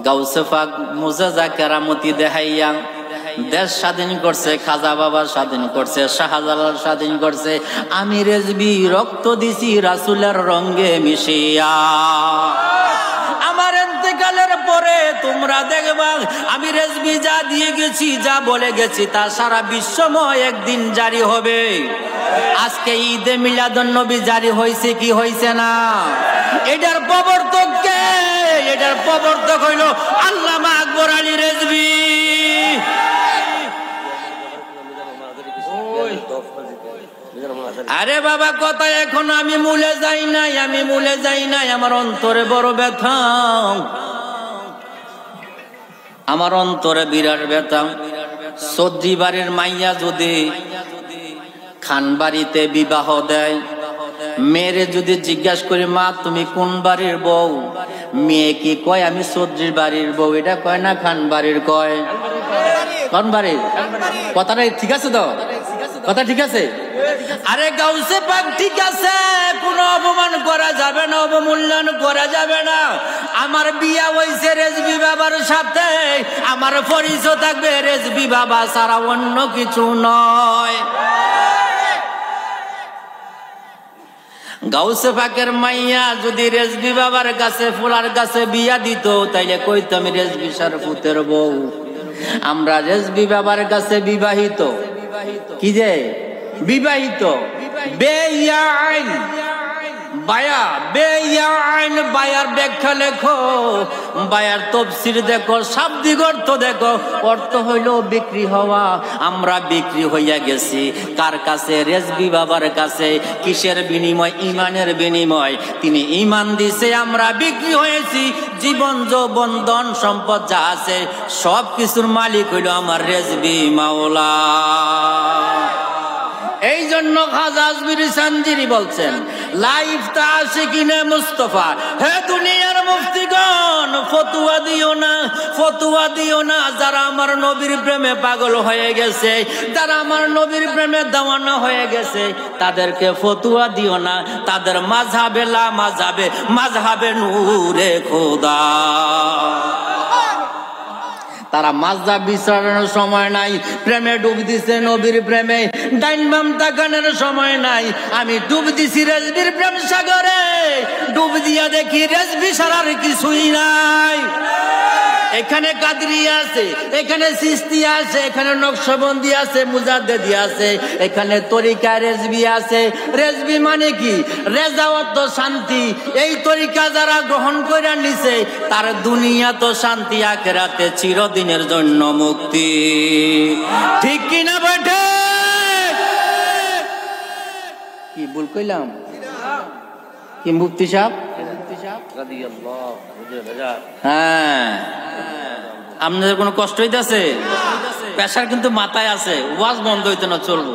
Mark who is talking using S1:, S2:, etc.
S1: গাউসে পাক মুজিজা কেরামতি দেখাইয়া দেশ স্বাধীন করছে, খাজা বাবা স্বাধীন করছে, শাহজালাল স্বাধীন করছে। আমি রেজবি রক্ত দিছি রাসূলের রঙে মিশিয়া। আমার ইন্তেকালের পরে তোমরা দেখবা আমি রেজবি যা দিয়ে গেছি, যা বলে গেছি, তা সারা বিশ্বময় একদিন জারি হবে। আজকে ঈদে মিলাদুন নবী জারি হয়েছে কি হয়েছে না? এটার প্রবর্তক কে? এটার প্রবর্তক হইল আল্লামা আকবর আলী রেজবি। আরে বাবা, কথা এখন আমি মূলে যাই নাই, আমি মূলে যাই নাই। আমার অন্তরে বড় ব্যথা, আমার অন্তরে বিরাট ব্যথা। সৌদি বাড়ির মাইয়া যদি খান বাড়িতে বিবাহ দেয়, মেয়েরে যদি জিজ্ঞাসা করি মা তুমি কোন বাড়ির বউ, মেয়ে কি কয় আমি সৌদির বাড়ির বউ? এটা কয় না খান বাড়ির কয়? কোন বাড়ির? কথাটা ঠিক আছে তো? কথা ঠিক আছে? আরে গাউসে পাক ঠিক আছে, কোনো অপমান করা যাবে না, অবমূল্যায়ন করা যাবে না। আমার বিয়া হইছে রেজবি বাবার সাথে, আমার পরিচয় থাকবে রেজবি বাবা ছাড়া অন্য কিছু নয়। গাউসে পাকের মাইয়া যদি রেজবি বাবার কাছে ফুলার কাছে বিয়া দিত, তাইলে কইতো আমি রেজবি শরফুতের বউ। আমরা রেজবি বাবার কাছে বিবাহিত, কি যে বিবাহিত বেআইন বায়া, বেআইন বায়ার ব্যাখ্যা লেখো, বায়ার তফসির দেখো, শাব্দিক অর্থ দেখো। অর্থ হইল বিক্রি হওয়া। আমরা বিক্রি হইয়া গেছি কার কাছে? রেজবি বাবার কাছে। কিসের বিনিময়? ইমানের বিনিময়। তিনি ইমান দিছে, আমরা বিক্রি হয়েছি। জীবন যৌবন ধন সম্পদ যা আছে সব কিছুর মালিক হইল আমার রেজবি মাওলা। এই জন্য খাজা আজমিরি সানজিরি বলছেন লাইফটা আশিকিনে মুস্তাফা, হে দুনিয়ার মুফতিগণ ফতুয়া দিও না, ফতুয়া দিও না। যারা আমার নবীর প্রেমে পাগল হয়ে গেছে, যারা আমার নবীর প্রেমে দেওয়ানা হয়ে গেছে, তাদেরকে ফতুয়া দিও না। তাদের মাযহাবে লা মাযহাবে, মাযহাবে নূরে খোদা। তারা মাযহাব বিচারের সময় নাই, প্রেমে ডুব দিছে নবীর প্রেমে, ডাইন বাম তাকানোর সময় নাই। আমি ডুব দিছি রেজবির প্রেম সাগরে, ডুব দিয়া দেখি রেজবি ছাড়ার কিছুই নাই। এখানে কাদরিয়া আছে, এখানে চিশতিয়া আছে, এখানে নকশবন্দি আছে, মুজাদ্দিদি আছে, এখানে তরিকা রেজবি আছে। রেজবি মানে কি? রেজাওয়াত শান্তি। এই তরিকা যারা গ্রহণ করে নিছে তার দুনিয়া তো শান্তি, আখিরাতে চিরদিনের জন্য মুক্তি। ঠিক কি না বেঠে? কি ভুল কইলাম? কি মুফতি সাহেব? হ্যাঁ, আপনাদের কোনো কষ্ট হইতেছে? প্রেশার কিন্তু মাথায় আছে, ওয়াজ বন্ধ হইতে না, চলবো।